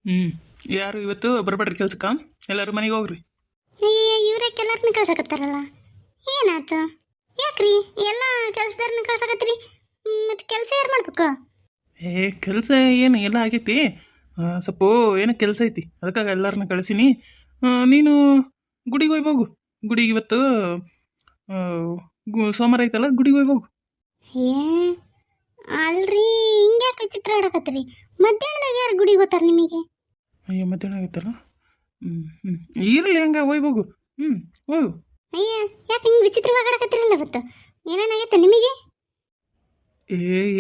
ಹ್ಞೂ ಯಾರು ಇವತ್ತು ಬರಬೇಡ್ರಿ ಕೆಲ್ಸಕ್ಕೆ. ಎಲ್ಲರೂ ಮನೆಗೆ ಹೋಗ್ರಿ. ಅಯ್ಯ ಇವರೇ ಕೆಲರ್ನ ಕಳ್ಸಕತ್ತಾರಲ್ಲ, ಏನಾಯ್ತು? ಯಾಕ್ರಿ ಎಲ್ಲ ಕೆಲಸದಾರನ್ನ ಕಳ್ಸಕತ್ತೀರಿ? ಮತ್ತೆ ಕೆಲಸ ಯಾರು ಮಾಡ್ಬೇಕು? ಕೆಲಸ ಏನು ಎಲ್ಲ ಆಗೈತಿ. ಸ್ವಲ್ಪ ಏನೋ ಕೆಲಸ ಐತಿ, ಅದಕ್ಕಾಗಿ ಎಲ್ಲರನ್ನ ಕಳಿಸೀನಿ. ನೀನು ಗುಡಿಗೆ ಹೋಗಿ ಹೋಗು. ಗುಡಿಗೆ ಇವತ್ತು ಆ, ಸೋಮವಾರ ಐತಲ್ಲ, ಗುಡಿಗೆ ಹೋಗಿ ಹೋಗು. ಏ ಅಲ್ರಿ, ಹಿಂಗ್ಯಾಕೆ ವಿಚಿತ್ರ ಆಡಕತ್ತೀರಿ? ಮಧ್ಯಾಹ್ನದಾಗ ಯಾರು ಗುಡಿಗೆ ಹೋಗ್ತಾರೆ ನಿಮಗೆ? ಅಯ್ಯೋ ಮಧ್ಯಾಹ್ನ ಆಗೈತಲ್ಲ. ಇರಲಿ ಹಂಗೆ ಹೋಗಿ ಹೋಗು. ಹೋಗು. ಅಯ್ಯ ಯಾಕೆ ಹಿಂಗೆ ವಿಚಿತ್ರವಾಗಿ ಆಡಕತ್ತೀರಲ್ಲ ಇವತ್ತು? ಏನೇನಾಗೈತೆ ನಿಮಗೆ?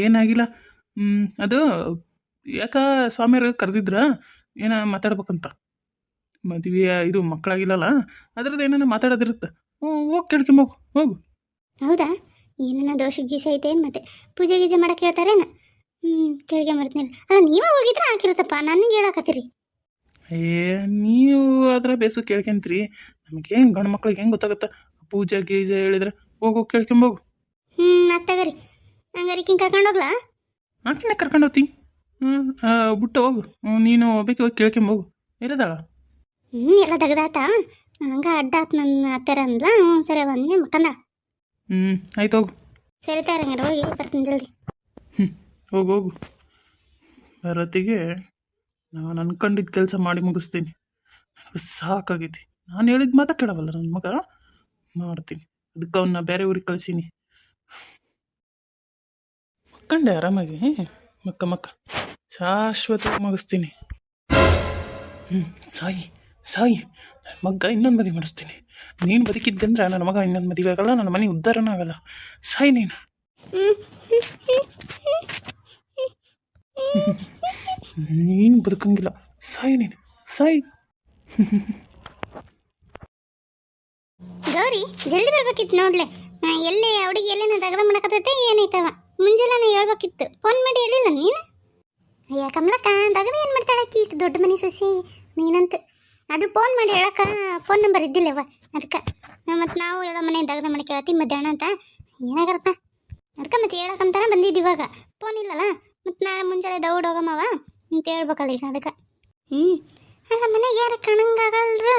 ಏನಾಗಿಲ್ಲ. ಅದು ಯಾಕ ಸ್ವಾಮಿಯರು ಕರೆದಿದ್ರ ಏನ ಮಾತಾಡ್ಬೇಕಂತ. ಮದುವೆ ಇದು ಮಕ್ಕಳಾಗಿಲ್ಲಲ್ಲ, ಅದ್ರದ್ದು ಏನೇನೋ ಮಾತಾಡೋದಿರುತ್ತೆ. ಹೋಗಿ ಕೇಳ್ಕೊಂಬೋಗು, ಹೋಗು. ಹೌದಾ? ಏನೇನೋ ದೋಷ ಗೀಸ ಐತೆ ಏನು? ಮತ್ತೆ ಪೂಜೆ ಗೀಜೆ ಮಾಡಕ್ಕೆ ಹೇಳ್ತಾರೇನ? ಕೇಳ್ಕೊಂಬರ್ತೀನಿಲ್ಲ. ಅಲ್ಲ ನೀವೇ ಹೋಗಿದ್ರೆ ಹಾಕಿರುತ್ತಪ್ಪ, ನನಗೆ ಹೇಳಕತ್ತೀರಿ. ನೀವು ಅದರ ಬೇಸು ಕೇಳ್ಕೊಂತೀರಿ. ನಮಗೆ ಹೆಂಗೆ ಗಂಡು ಮಕ್ಳಿಗೆ ಹೆಂಗೆ ಗೊತ್ತಾಗುತ್ತೆ ಪೂಜೆ ಗೀಜೆ ಹೇಳಿದ್ರೆ? ಹೋಗು ಕೇಳ್ಕೊಂಬೋಗು. ಅತ್ತಗರಿ ಹಂಗಾರೆ ಕಿಂಗ್ ಕರ್ಕೊಂಡು ಹೋಗ್ಲಾ? ಆಕಿನ ಕರ್ಕೊಂಡು ಹೋಗ್ತಿ. ಬಿಟ್ಟು ಹೋಗು. ನೀನು ಬೇಕು ಹೋಗಿ ಕೇಳ್ಕೊಂಬೋಗು. ಇರೋದಾಳ ಎಲ್ಲ ತೆಗ್ದಾತ. ಹಂಗೆ ಅಡ್ಡಾತ್ ನನ್ನ ಹತ್ತಿರ ಅಂದ್ಲ. ಸರಿ ಬಂದೆ ಮಕ್ಕಂದ. ಆಯ್ತು ಹೋಗು. ಸರಿ ತಾರ ಹಂಗಾರೆ ಹೋಗಿ ಬರ್ತೀನಿ ಜಲ್ದಿ. ಹೋಗು ಹೋಗು. ಬರತ್ತಿಗೆ ನಾನು ಅನ್ಕೊಂಡಿದ್ದ ಕೆಲಸ ಮಾಡಿ ಮುಗಿಸ್ತೀನಿ. ನನಗೆ ಸಾಕಾಗೈತಿ. ನಾನು ಹೇಳಿದ ಮಾತಾ ಕೇಳವಲ್ಲ ನನ್ನ ಮಗ. ಮಾಡ್ತೀನಿ, ಅದಕ್ಕೆ ಅವನ್ನ ಬೇರೆ ಊರಿಗೆ ಕಳಿಸೀನಿ. ಮಕ್ಕಂಡೆ ಆರಾಮಾಗಿ. ಮಕ್ಕ ಶಾಶ್ವತವಾಗಿ ಮುಗಿಸ್ತೀನಿ. ಸಾಯಿ ಸಾಯಿ, ನನ್ನ ಮಗ ಇನ್ನೊಂದು ಮದುವೆ ಮಾಡಿಸ್ತೀನಿ. ನೀನು ಬದುಕಿದ್ದಂದ್ರೆ ನನ್ನ ಮಗ ಇನ್ನೊಂದು ಮದುವೆ ಆಗಲ್ಲ, ನನ್ನ ಮನೆ ಉದ್ಧಾರನೂ ಆಗಲ್ಲ. ಸಾಯಿ ನೀನು. ನೀನು ಬದುಕಂಗಿಲ್ಲ. ಸಾಯಿ ನೀನು, ಸಾಯಿ. ಗೌರಿ ಜಲ್ದಿ ಬರ್ಬೇಕಿತ್ತು ನೋಡ್ಲೆ. ಎಲ್ಲಿ ಹುಡುಗಿ ಎಲ್ಲೇನ ದಗದ ಮಾಡಕತ್ತೈತೆ ಏನೈತವ? ಮುಂಜಾನೆ ಹೇಳ್ಬೇಕಿತ್ತು, ಫೋನ್ ಮಾಡಿ ಹೇಳಿಲ್ಲ ನೀನು? ಅಯ್ಯ ಕಮಲಕ್ಕ, ದಗದ ಏನು ಮಾಡ್ತಾಳೆ ಆಕಿ? ಇಷ್ಟು ದೊಡ್ಡ ಮನೆ ಸೊಸಿ ನೀನಂತ. ಅದು ಫೋನ್ ಮಾಡಿ ಹೇಳಕ್ಕ ಫೋನ್ ನಂಬರ್ ಇದ್ದಿಲ್ಲವ, ಅದಕ್ಕೆ. ಮತ್ತು ನಾವು ಎಲ್ಲ ಮನೆ ದಗದ ಮನೆ ಕೇಳ್ತೀವಿ ಮಧ್ಯಾಹ್ನ ಅಂತ. ಏನಾಗಲ್ಲಪ್ಪ, ಅದಕ್ಕೆ ಮತ್ತೆ ಹೇಳಕ್ಕಂತಾನೆ ಬಂದಿದ್ದು. ಇವಾಗ ಫೋನ್ ಇಲ್ಲಲ್ಲ, ಮತ್ತು ನಾಳೆ ಮುಂಜಾನೆ ದೌಡ್ ಹೋಗಮ್ಮವ ಅಂತ ಹೇಳ್ಬೇಕಲ್ಲ ಈಗ, ಅದಕ್ಕೆ. ಅಲ್ಲ ಮನೆಗೆ ಯಾರು ಕಾಣಂಗಾಗಲ್ರ?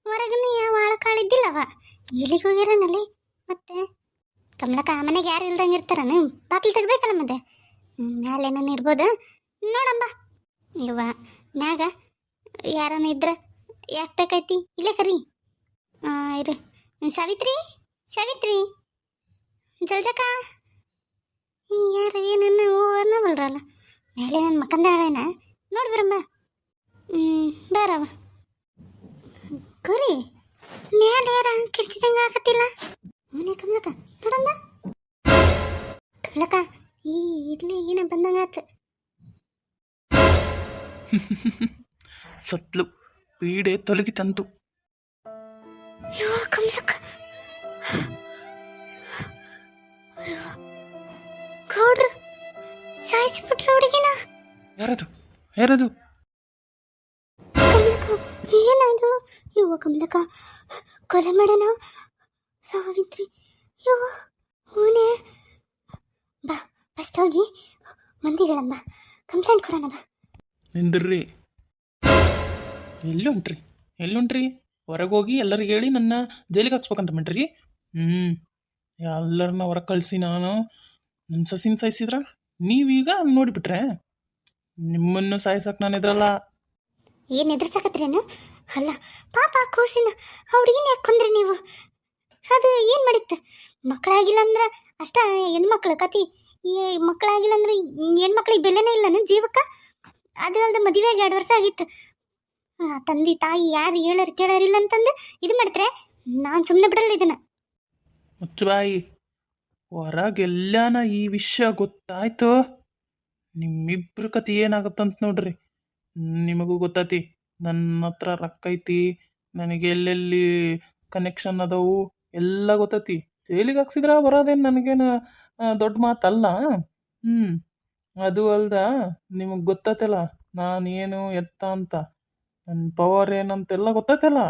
ಹೊರಗನ ಯಾವ ಆಳಕಾಳಿದ್ದಿಲ್ಲವ, ಎಲ್ಲಿಗೆ ಹೋಗ್ಯಾರನಲ್ಲಿ? ಮತ್ತೆ ಕಮಲಕ್ಕ ಮನೆಗೆ ಯಾರು ಇಲ್ದಂಗೆ ಇರ್ತಾರನ? ಬಾಗಿಲು ತೆಗ್ದೈತಲ್ಲ ಮತ್ತೆ ಮ್ಯಾಲೆ ಏನೇನು ಇರ್ಬೋದು ನೋಡಂಬ. ಇವ ಮ್ಯಾಗ ಯಾರನ್ನ ಇದ್ರ ಯಾಕೆ ಬೇಕೈತಿ? ಇಲ್ಲೇ ಕರಿ. ಇರು. ಸಾವಿತ್ರಿ, ಸಾವಿತ್ರಿ, ಜಲ್ಜಕ್ಕ, ಯಾರ ಏನನ್ನ ಅನ್ನವಲ್ರಲ್ಲ ಮೇಲೆ ನನ್ನ ಮಕ್ಕಂದ ಹೇಳೇನ ನೋಡಿ ಬರಂಬ. ಬಾರವ. ಗುರಿ ಮ್ಯಾಲೆ ಯಾರ ಕಿರ್ಚಿದಂಗ ಆಗತ್ತಿಲ್ಲ? ಅವನೇ ಕಮಲಕ್ಕ ನೋಡಂಬ. ಕಮಲಕ್ಕ ಇರ್ಲಿ, ಏನ ಬಂದಂಗಾತ. ಸತ್ಲು, ಪೀಡೆ ತೊಲಗಿತಂತು. ಕಮಲಕ್ಕ ಗೌಡ್ರು ಸಾಯಿಸ್ಬಿಟ್ರ ಹುಡುಗಿನ. ಯಾರದು ಯಾರದು? ಕಮಲಕ್ಕ ಏನಾಯ್ತು? ಇವ ಕಮಲಕ್ಕ ಕೊಲೆ ಮಾಡೋಣ ಸಾವಿತ್ರಿ. ಇವ ಹೂನೆ ಬಾ, ಫಸ್ಟ್ ಹೋಗಿ ಮಂದಿಗಳಮ್ಮ ಕಂಪ್ಲೇಂಟ್ ಕೊಡೋಣ ಬಾ. ನಿಂದ್ರಿ. ಎಲ್ಲುಂಟ್ರಿ ಎಲ್ಲುಂಟ್ರಿ? ಹೊರಗೆ ಹೋಗಿ ಎಲ್ಲರಿಗೆ ಹೇಳಿ ನನ್ನ ಜೈಲಿಗೆ ಹಾಕ್ಸ್ಬೇಕಂತ ಮಾಡ್ರಿ. ಎಲ್ಲರನ್ನ ಹೊರಗೆ ಕಳಿಸಿ ನಾನು ನನ್ನ ಸಸಿನ ಸಾಯಿಸಿದ್ರ ನೀವೀಗ ನೋಡಿಬಿಟ್ರೆ ನಿಮ್ಮನ್ನು ಸಾಯಿಸಕ್ಕೆ ನಾನು ಇದ್ರಲ್ಲ. ಏನು ಎದುರ್ಸಕತ್ರೇನು? ಅಲ್ಲ ಪಾಪ ಕೂಸಿನ ಹುಡುಗಿನ ಯಾಕೆ ಕೊಂದ್ರಿ ನೀವು? ಅದು ಏನು ಮಾಡಿತ್ತು? ಮಕ್ಕಳಾಗಿಲ್ಲ ಅಂದ್ರೆ ಅಷ್ಟ ಹೆಣ್ಮಕ್ಳು ಕತಿ. ಈ ಮಕ್ಕಳಾಗಿಲ್ಲ ಅಂದ್ರೆ ಹೆಣ್ಮಕ್ಳಿಗೆ ಬೆಲೆನೇ ಇಲ್ಲ ನನ್ನ ಜೀವಕ್ಕೆ. ಅದು ಅಲ್ದ ಮದುವೆಗೆ 2 ವರ್ಷ ಆಗಿತ್ತು. ತಂದೆ ತಾಯಿ ಯಾರು ಹೇಳೋರು ಕೇಳೋರಿಲ್ಲ ಅಂತಂದು ಇದು ಮಾಡ್ತಾರೆ. ನಾನು ಸುಮ್ಮನೆ ಬಿಡಲ್ಲ ಇದನ್ನು. ಮುಚ್ಚಬಾಯಿ. ಹೊರಗೆಲ್ಲಾನ ಈ ವಿಷಯ ಗೊತ್ತಾಯ್ತು, ನಿಮ್ಮಿಬ್ರ ಕತೆ ಏನಾಗುತ್ತಂತ ನೋಡ್ರಿ. ನಿಮಗೂ ಗೊತ್ತೈತಿ ನನ್ನ ಹತ್ರ ರೊಕ್ಕ ಐತಿ, ನನಗೆ ಎಲ್ಲೆಲ್ಲಿ ಕನೆಕ್ಷನ್ ಅದಾವು ಎಲ್ಲ ಗೊತ್ತೈತಿ. ಜೈಲಿಗೆ ಹಾಕ್ಸಿದ್ರ ಬರೋದೇನು ನನಗೇನು ದೊಡ್ಡ ಮಾತಲ್ಲ. ಅದು ಅಲ್ದ ನಿಮಗೆ ಗೊತ್ತೈತಲ್ಲ ನಾನು ಏನು ಎತ್ತ ಅಂತ, ನನ್ನ ಪವರ್ ಏನಂತೆಲ್ಲ ಗೊತ್ತೈತಲ್ಲ.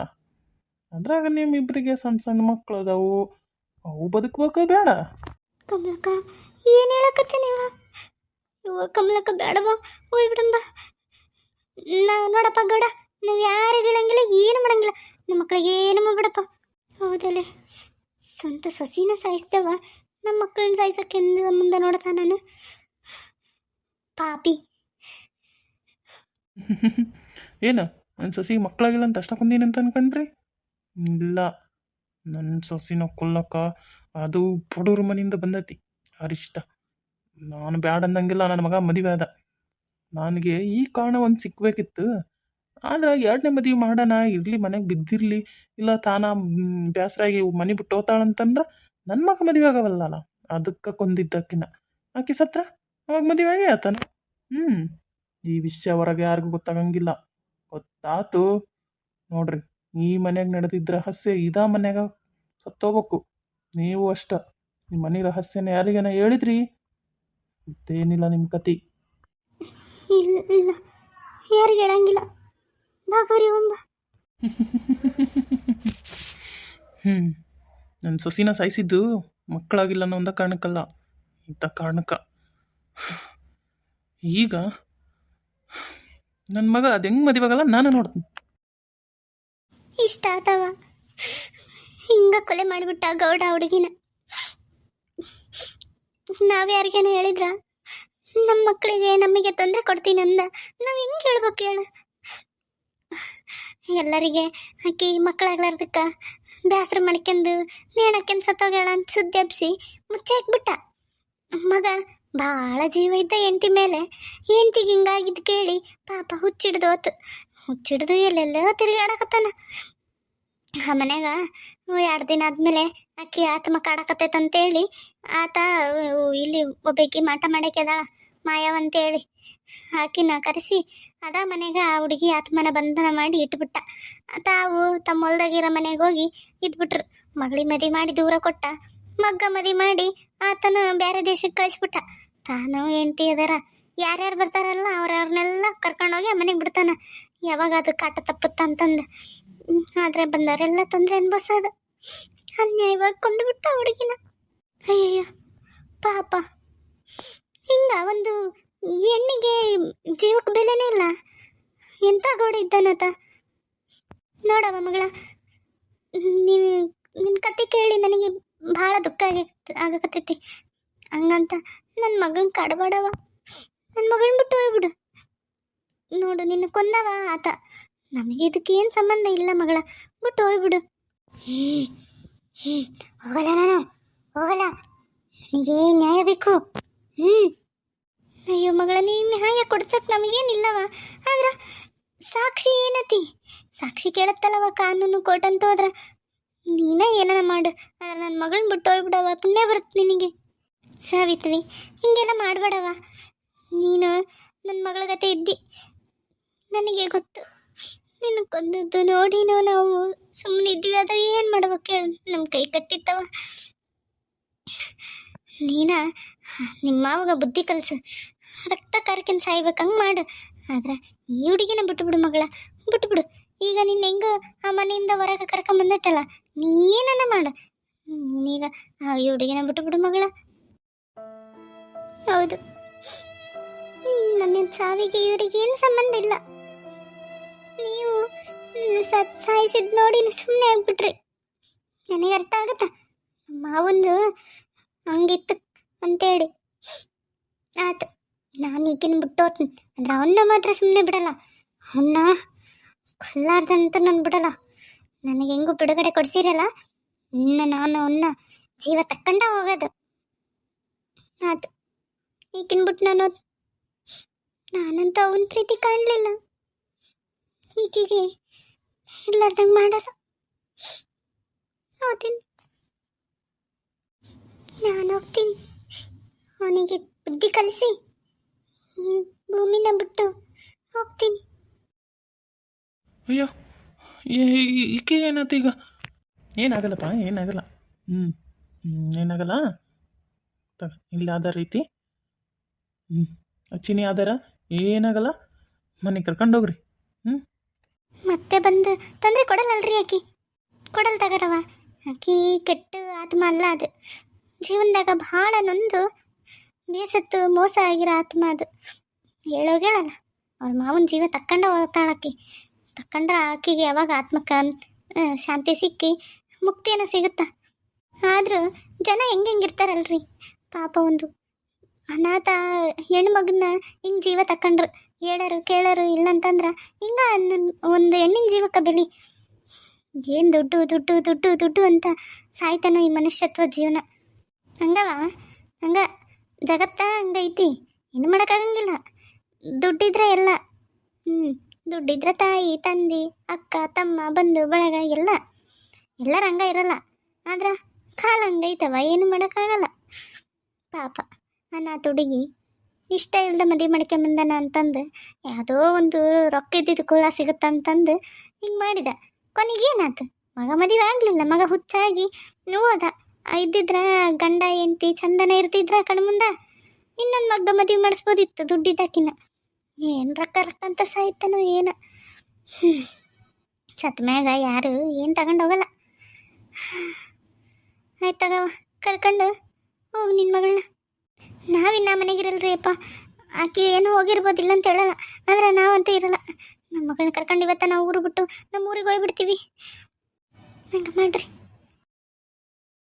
ಅದ್ರಾಗ ನಿಮ್ಮಿಬ್ಬರಿಗೆ ಸಣ್ಣ ಸಣ್ಣ ಮಕ್ಕಳು ಅದಾವು, ಅವು ಬದುಕಬೇಕು ಬೇಡ? ಕಮಲಕ್ಕ ಏನು ಹೇಳಕತ್ತೆ ನೀವು? ಇವ ಕಮಲಕ್ಕ ಬೇಡವಾ, ಹೋಗ್ಬಿಡಂಬ. ನಾವು ನೋಡಪ್ಪ ಗೌಡ, ನಾವು ಯಾರಿಗೆ ಹೇಳಂಗಿಲ್ಲ, ಏನು ಮಾಡಂಗಿಲ್ಲ, ನಮ್ಮ ಮಕ್ಳಿಗೆ ಏನು ಮಾಡ್ಬಿಡಪ್ಪ. ಹೌದಲ್ಲೇ, ಸ್ವಂತ ಸೊಸಿನ ಸಾಯಿಸ್ದವ ನಮ್ಮ ಮಕ್ಕಳನ್ನ ಸಾಯಿಸಕ್ಕೆ ಮುಂದೆ ನೋಡ್ತಾ ನಾನು ಪಾಪಿ. ಏನು ನನ್ನ ಸೊಸಿಗೆ ಮಕ್ಕಳಾಗಿಲ್ಲ ಅಂತ ಅಷ್ಟಕ್ಕೊಂದೇನು ಅಂತ ಅನ್ಕೊಂಡ್ರಿ? ಇಲ್ಲ, ನನ್ನ ಸೊಸಿನ ಕೊಲ್ಲಕ್ಕ ಅದು ಬಡವ್ರ ಮನೆಯಿಂದ ಬಂದೈತಿ ಅರಿಷ್ಟ. ನಾನು ಬ್ಯಾಡ ಅಂದಂಗಿಲ್ಲ, ನನ್ನ ಮಗ ಮದುವೆ ಆದ. ನನಗೆ ಈ ಕಾರಣ ಒಂದು ಸಿಕ್ಬೇಕಿತ್ತು. ಆದ್ರೆ ಎರಡನೇ ಮದುವೆ ಮಾಡೋಣ, ಇರಲಿ ಮನೆಗೆ ಬಿದ್ದಿರಲಿ, ಇಲ್ಲ ತಾನ ಬೇಸರಾಗಿ ಮನೆ ಬಿಟ್ಟು ಹೋತಾಳಂತಂದ್ರೆ ನನ್ನ ಮಗ ಮದುವೆ ಆಗವಲ್ಲ, ಅದಕ್ಕೆ ಕೊಂದಿದ್ದಕ್ಕಿನ್ನ ಆಕೆ ಸತ್ರ ಅವಾಗ ಮದುವೆ ಆಗೇ ಆತನ. ಈ ವಿಷಯ ಹೊರಗೆ ಯಾರಿಗೂ ಗೊತ್ತಾಗಂಗಿಲ್ಲ. ಗೊತ್ತಾತು ನೋಡ್ರಿ, ಈ ಮನ್ಯಾಗ ನಡೆದಿದ್ದ ರಹಸ್ಯ ಇದಾ ಮನ್ಯಾಗ ಸತ್ತೋಗ್ಬೇಕು. ನೀವು ಅಷ್ಟ ಈ ಮನೆ ರಹಸ್ಯನ ಯಾರಿಗೇನ ಹೇಳಿದ್ರಿ ಮತ್ತೇನಿಲ್ಲ ನಿಮ್ಮ ಕತಿ. ಇಲ್ಲ ಇಲ್ಲ, ಯಾರಿಗೆ ಹೇಳಂಗಿಲ್ಲ. ಬಾಗವ್ರಿ ಒಂಬ. ನನ್ನ ಸೊಸಿನ ಸಾಯಿಸಿದ್ದು ಮಕ್ಕಳಾಗಿಲ್ಲ ಅನ್ನೋ ಒಂದ ಕಾರಣಕ್ಕಲ್ಲ, ಇಂಥ ಕಾರಣಕ್ಕೆ. ಈಗ ನನ್ನ ಮಗ ಅದು ಹೆಂಗೆ ಮದುವೆಗಲ್ಲ ನಾನು ನೋಡ್ತೀನಿ. ಇಷ್ಟ ಆತವ ಹಿಂಗ ಕೊಲೆ ಮಾಡಿಬಿಟ್ಟ ಗೌಡ ಹುಡುಗಿನ. ನಾವ್ಯಾರಿಗೇನ ಹೇಳಿದ್ರ ನಮ್ಮ ಮಕ್ಕಳಿಗೆ ನಮಗೆ ತೊಂದರೆ ಕೊಡ್ತೀನಿ ಅಂದ ನಾವು ಹೆಂಗೆ ಹೇಳ್ಬೇಕು ಹೇಳು? ಎಲ್ಲರಿಗೆ ಆಕಿ ಮಕ್ಕಳಾಗ್ಲಾರ್ದಕ್ಕ ಬೇಸರ ಮಾಡ್ಕೊಂಡು ನೇಣಕ್ಕೆಂದು ಸತ್ತೋಗ್ಯಾಳ ಅಂತ ಸುದ್ದಿ ಹಬ್ಸಿ ಮುಚ್ಚಾಕ್ಬಿಟ್ಟ. ಮಗ ಭಾಳ ಜೀವ ಇದ್ದ ಹೆಂಡತಿ ಮೇಲೆ, ಹೆಂಡ್ತಿಗೆ ಹಿಂಗಾಗಿದ್ದು ಕೇಳಿ ಪಾಪ ಹುಚ್ಚಿಡ್ದು ಹೋತು. ಹುಚ್ಚಿಡ್ದು ಎಲ್ಲೆಲ್ಲೋ ತಿರುಗಾಡಕತ್ತಾನ. ಆ ಮನ್ಯಾಗ 2 ದಿನ ಆದಮೇಲೆ ಆಕಿ ಆತ್ಮ ಕಾಡಕತ್ತೈತಂತೇಳಿ ಆತ ಇಲ್ಲಿ ಒಬ್ಬಾಕಿ ಮಾಟ ಮಾಡಕ್ಕೆದಾಳ ಮಾಯವ್ ಅಂತೇಳಿ ಆಕಿನ ಕರೆಸಿ ಅದ ಮನೆಗ ಆ ಹುಡುಗಿ ಆತ್ಮನ ಬಂಧನ ಮಾಡಿ ಇಟ್ಬಿಟ್ಟ. ತಾವು ತಮ್ಮ ಹೊಲ್ದಾಗಿರೋ ಮನೆಗೆ ಹೋಗಿ ಇದ್ಬಿಟ್ರು. ಮಗಳಿಗೆ ಮದುವೆ ಮಾಡಿ ದೂರ ಕೊಟ್ಟ, ಮಗ್ಗ ಮದುವೆ ಮಾಡಿ ಆತನ ಬೇರೆ ದೇಶಕ್ಕೆ ಕಳಿಸ್ಬಿಟ್ಟ. ತಾನು ಹೆಂಡತಿ ಅದಾರ, ಯಾರ್ಯಾರು ಬರ್ತಾರಲ್ಲ ಅವ್ರವ್ರನ್ನೆಲ್ಲ ಕರ್ಕೊಂಡೋಗಿ ಆ ಮನೆಗೆ ಬಿಡ್ತಾನ. ಯಾವಾಗ ಅದು ಕಾಟ ತಪ್ಪುತ್ತ ಅಂತಂದು. ಆದರೆ ಬಂದವರೆಲ್ಲ ತೊಂದರೆ ಅನ್ಭವಿಸೋದು. ಅನ್ಯಾಯವಾಗಿ ಕೊಂದುಬಿಟ್ಟ ಹುಡುಗಿನ. ಅಯ್ಯಯ್ಯೋ ಪಾಪ. ಹಿಂಗ ಒಂದು ಹೆಣ್ಣಿಗೆ ಜೀವಕ್ಕೆ ಬೆಲೆನೇ ಇಲ್ಲ. ಎಂಥ ಗೌಡ ಇದ್ದಾನತ ನೋಡವ ಮಗಳ. ನಿನ್ನ ಕತೆ ಕೇಳಿ ನನಗೆ ಭಾಳ ದುಃಖ ಆಗಕತ್ತೈತಿ. ಹಂಗಂತ ನನ್ನ ಮಗಳನ್ನ ಕಾಡಬೇಡವ, ನನ್ನ ಮಗಳನ್ನ ಬಿಟ್ಟು ಹೋಗ್ಬಿಡು. ನೋಡು, ನಿನ್ನ ಕೊಂದವ ಆತ, ನಮಗೆ ಇದಕ್ಕೆ ಏನು ಸಂಬಂಧ ಇಲ್ಲ ಮಗಳ, ಬಿಟ್ಟು ಹೋಗ್ಬಿಡು. ಹೋಗಲ್ಲ, ನಾನು ಹೋಗಲ್ಲ, ನನಗೆ ನ್ಯಾಯ ಬೇಕು. ಅಯ್ಯೋ ಮಗಳ, ನೀನು ನ್ಯಾಯ ಕೊಡ್ಸಕ್ಕೆ ನಮಗೇನಿಲ್ಲವ. ಆದ್ರೆ ಸಾಕ್ಷಿ ಏನತಿ? ಸಾಕ್ಷಿ ಕೇಳತ್ತಲ್ಲವ ಕಾನೂನು ಕೋರ್ಟ್ ಅಂತ ಹೋದ್ರೆ. ನೀನೇ ಏನಾರ ಮಾಡು, ಆದ್ರೆ ನನ್ನ ಮಗಳನ್ನ ಬಿಟ್ಟು ಹೋಗ್ಬಿಡವ, ಪುಣ್ಯ ಬರುತ್ತೆ ನಿನಗೆ. ಸಾವಿತ್ರಿ, ಹಿಂಗೆಲ್ಲ ಮಾಡಬೇಡವ. ನೀನು ನನ್ನ ಮಗಳ ಗತೆ ಇದ್ದಿ, ನನಗೆ ಗೊತ್ತು. ನಿನ್ನ ಕೊಂದದ್ದು ನೋಡಿನೋ ನಾವು ಸುಮ್ಮನೆ ಇದ್ದೀವಿ. ಆದರೆ ಏನು ಮಾಡ್ಬೇಕು ಹೇಳು? ನಮ್ಮ ಕೈ ಕಟ್ಟಿತ್ತವ. ನೀನ ನಿಮ್ಮ ಮಾವಾಗ ಬುದ್ಧಿ ಕಲಿಸು, ರಕ್ತ ಕಾರ್ಯಕ್ಕೆ ಸಾಯ್ಬೇಕಂಗೆ ಮಾಡು. ಆದ್ರೆ ಈ ಹುಡುಗಿನ ಬಿಟ್ಟುಬಿಡು ಮಗಳ, ಬಿಟ್ಟುಬಿಡು. ಈಗ ನೀನು ಹೆಂಗೆ ಆ ಮನೆಯಿಂದ ಹೊರಗೆ ಕರ್ಕೊಂಬಂದೈತಲ್ಲ, ನೀನನ್ನ ಮಾಡು. ನೀನೀಗ ಈ ಹುಡುಗಿನ ಬಿಟ್ಟುಬಿಡು ಮಗಳ. ಹೌದು, ನನ್ನ ಸಾವಿಗೆ ಇವರಿಗೆ ಏನು ಸಂಬಂಧ ಇಲ್ಲ. ನೀವು ಸಾಯಿಸಿದ್ ನೋಡಿ ಸುಮ್ಮನೆ ಆಗ್ಬಿಟ್ರಿ. ನನಗೆ ಅರ್ಥ ಆಗುತ್ತಾ? ಮಾವೊಂದು ಹಂಗಿತ್ತು ಅಂತೇಳಿ ಆತು. ನಾನು ಈಗಿನ ಬಿಟ್ಟು ಹೋಗ್ತೀನಿ, ಅಂದ್ರೆ ಅವನ್ನ ಮಾತ್ರ ಸುಮ್ಮನೆ ಬಿಡಲ್ಲ. ಅವನ್ನ ಕೊಲ್ಲಾರ್ದಂತ ನಾನು ಬಿಡಲ್ಲ. ನನಗೆ ಹೆಂಗೂ ಬಿಡುಗಡೆ ಕೊಡಿಸಿರಲ್ಲ, ಇನ್ನು ನಾನು ಅವನ್ನ ಜೀವ ತಕ್ಕಂಡ ಹೋಗೋದು ಆತು. ಈಗಿನ ಬಿಟ್ಟು ನಾನಂತೂ ಅವನ ಪ್ರೀತಿ ಕಾಣಲಿಲ್ಲ. ಈಗೀಗೆ ಇರ್ಲಾರ್ದಂಗೆ ಮಾಡಲ್ಲ. ಹೋಗ್ತೀನಿ, ನಾನು ಹೋಗ್ತೀನಿ. ಅವನಿಗೆ ಬುದ್ಧಿ ಕಲಿಸಿ ಈ ಭೂಮಿನ ಬಿಟ್ಟು ಹೋಗ್ತೀನಿ. ಅಯ್ಯೋ, ಈಕೆ ಏನಾಯ್ತು ಈಗ? ಏನಾಗಲ್ಲಪ್ಪ, ಏನಾಗಲ್ಲ. ಏನಾಗಲ್ಲ. ಇಲ್ಲ ಆದ ರೀತಿ ಚಿನಿ ಆಧಾರ ಏನಾಗಲ್ಲ. ಮನೆಗೆ ಕರ್ಕೊಂಡೋಗ್ರಿ. ಮತ್ತೆ ಬಂದು ತೊಂದರೆ ಕೊಡಲ್ಲಲ್ರಿ ಆಕಿ? ಕೊಡಲ್ ತಗರವ. ಆಕಿ ಕೆಟ್ಟ ಆತ್ಮ ಅಲ್ಲ, ಅದು ಜೀವನದಾಗ ಭಾಳ ನೊಂದು ಬೇಸತ್ತು ಮೋಸ ಆಗಿರೋ ಆತ್ಮ ಅದು. ಹೇಳೋಗೇಳಲ್ಲ ಅವ್ರ ಮಾವನ ಜೀವ ತಕ್ಕಂಡ ಹೋಗ್ತಾಳಕ್ಕಿ. ತಕ್ಕಂಡ್ರೆ ಆಕೆಗೆ ಯಾವಾಗ ಆತ್ಮಕ್ಕೆ ಶಾಂತಿ ಸಿಕ್ಕಿ ಮುಕ್ತಿಯನ್ನು ಸಿಗುತ್ತಾ. ಆದರೂ ಜನ ಹೆಂಗಿರ್ತಾರಲ್ರಿ ಪಾಪ. ಒಂದು ಅನಾಥ ಹೆಣ್ಮಗನ್ನ ಹಿಂಗೆ ಜೀವ ತಕ್ಕಂಡ್ರು ಹೇಳರು ಕೇಳರು ಇಲ್ಲಂತಂದ್ರೆ ಹಿಂಗೆ ಒಂದು ಹೆಣ್ಣಿನ ಜೀವಕ್ಕೆ ಬೆಲೆ. ಏನು ದುಡ್ಡು ದುಡ್ಡು ದುಡ್ಡು ದುಡ್ಡು ಅಂತ ಸಾಯ್ತಾನೋ ಈ ಮನುಷ್ಯತ್ವ ಜೀವನ. ಹಂಗವ ಹಂಗ ಜಗತ್ತ ಹಂಗೈತಿ, ಏನು ಮಾಡೋಕ್ಕಾಗಂಗಿಲ್ಲ. ದುಡ್ಡಿದ್ರೆ ಎಲ್ಲ. ದುಡ್ಡಿದ್ರೆ ತಾಯಿ ತಂದೆ ಅಕ್ಕ ತಮ್ಮ ಬಂಧು ಬಳಗ ಎಲ್ಲರೂ ಹಂಗ ಇರಲ್ಲ. ಆದ್ರೆ ಕಾಲ ಹಂಗೈತವ, ಏನು ಮಾಡೋಕ್ಕಾಗಲ್ಲ. ಪಾಪ ಅನಾಥ ಹುಡುಗಿ ಇಷ್ಟ ಇಲ್ಲದ ಮದುವೆ ಮಾಡ್ಕೊಂಬಂದನ ಅಂತಂದು ಯಾವುದೋ ಒಂದು ರೊಕ್ಕ ಇದ್ದಿದ್ದು ಕುಳ ಸಿಗುತ್ತಂತಂದು ಹಿಂಗೆ ಮಾಡಿದ. ಕೊನೆಗೇನಾಯ್ತು? ಮಗ ಮದುವೆ ಆಗಲಿಲ್ಲ, ಮಗ ಹುಚ್ಚಾಗಿ ಹೋದ. ಇದ್ದಿದ್ರೆ ಗಂಡ ಹೆಂಡ್ತಿ ಚಂದನ ಇರ್ತಿದ್ರ ಕಣ್ಮುಂದ ಇನ್ನೊಂದು ಮಗ್ಗ ಮದುವೆ ಮಾಡಿಸ್ಬೋದಿತ್ತು ದುಡ್ಡಿದ್ದಾಕಿನ. ಏನು ರೊಕ್ಕ ರೊಕ್ಕ ಅಂತ ಸಾಯ್ತಾನೋ ಏನೋ. ಸತ್ ಮ್ಯಾಗ ಯಾರು ಏನು ತಗೊಂಡು ಹೋಗಲ್ಲ. ಆಯ್ತು ತಗವ, ಕರ್ಕೊಂಡು ಹೋಗು ನಿನ್ನ ಮಗಳನ್ನ. ನಾವಿನ್ನ ಮನೆಗಿರಲ್ರಿ ಅಪ್ಪ. ಆಕೆ ಏನೋ ಹೋಗಿರ್ಬೋದಿಲ್ಲ ಅಂತ ಹೇಳಲ್ಲ, ಆದರೆ ನಾವಂತೂ ಇರಲ್ಲ. ನಮ್ಮ ಮಗಳನ್ನ ಕರ್ಕೊಂಡು ಇವತ್ತ ನಾವು ಊರು ಬಿಟ್ಟು ನಮ್ಮ ಊರಿಗೆ ಹೋಗ್ಬಿಡ್ತೀವಿ. ಹಂಗೆ ಮಾಡ್ರಿ.